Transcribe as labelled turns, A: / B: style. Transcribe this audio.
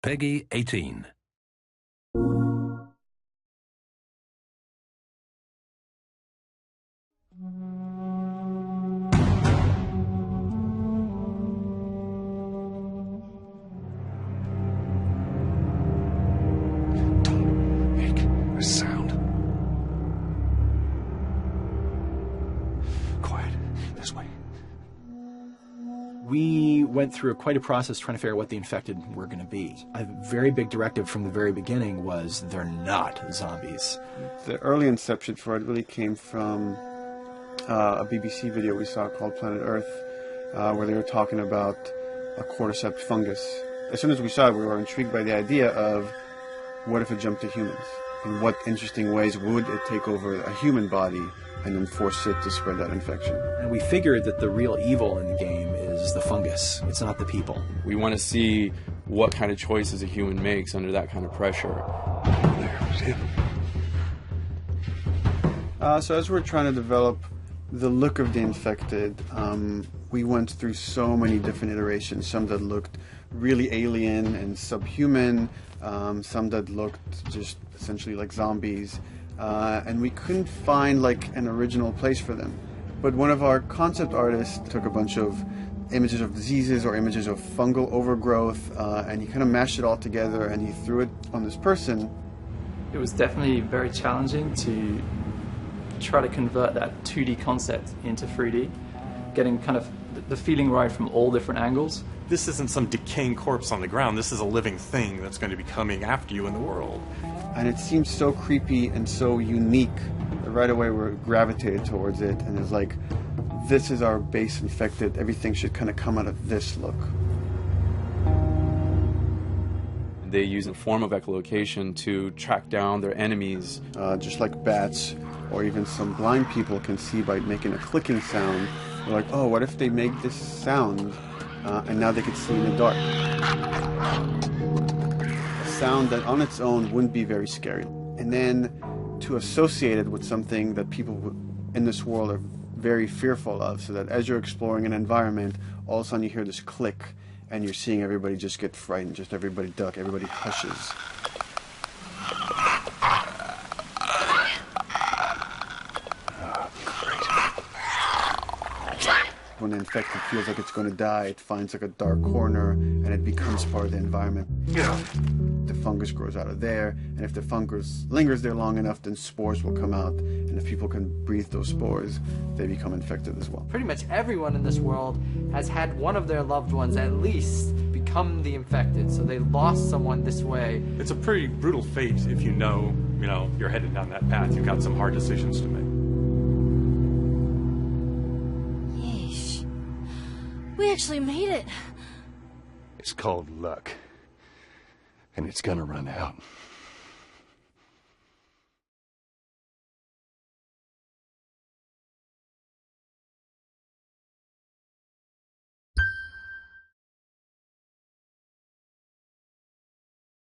A: Peggy 18.
B: Don't make a sound. Quiet. This way.
C: We went through quite a process trying to figure out what the infected were going to be. A very big directive from the very beginning was they're not zombies.
D: The early inception for it really came from a BBC video we saw called Planet Earth, where they were talking about a cordyceps fungus. As soon as we saw it, we were intrigued by the idea of what if it jumped to humans? In what interesting ways would it take over a human body and then force it to spread that infection?
C: And we figured that the real evil in the game is the fungus. It's not the people.
E: We want to see what kind of choices a human makes under that kind of pressure.
B: There's him.
D: So as we're trying to develop the look of the infected, we went through so many different iterations. Some that looked really alien and subhuman, some that looked just essentially like zombies, and we couldn't find like an original place for them. But one of our concept artists took a bunch of images of diseases or images of fungal overgrowth, and he kind of mashed it all together and he threw it on this person.
F: It was definitely very challenging to try to convert that 2D concept into 3D, getting kind of the feeling right from all different angles.
G: This isn't some decaying corpse on the ground. This is a living thing that's going to be coming after you in the world.
D: And it seemed so creepy and so unique that right away we gravitated towards it, and it's like, this is our base infected. Everything should kind of come out of this look.
E: They use a form of echolocation to track down their enemies.
D: Just like bats or even some blind people can see by making a clicking sound. They're like, oh, what if they make this sound and now they can see in the dark? A sound that on its own wouldn't be very scary. And then to associate it with something that people in this world are very fearful of, so that as you're exploring an environment, all of a sudden you hear this click and you're seeing everybody just get frightened, just everybody duck, everybody hushes. When the infected feels like it's going to die, it finds like a dark corner and it becomes part of the environment.
B: Yeah.
D: The fungus grows out of there, and if the fungus lingers there long enough, then spores will come out, and if people can breathe those spores, they become infected as well.
H: Pretty much everyone in this world has had one of their loved ones at least become the infected, so they lost someone this way.
G: It's a pretty brutal fate if you know you're headed down that path. You've got some hard decisions to make.
I: Yeesh. We actually made it.
B: It's called luck. And it's gonna run out.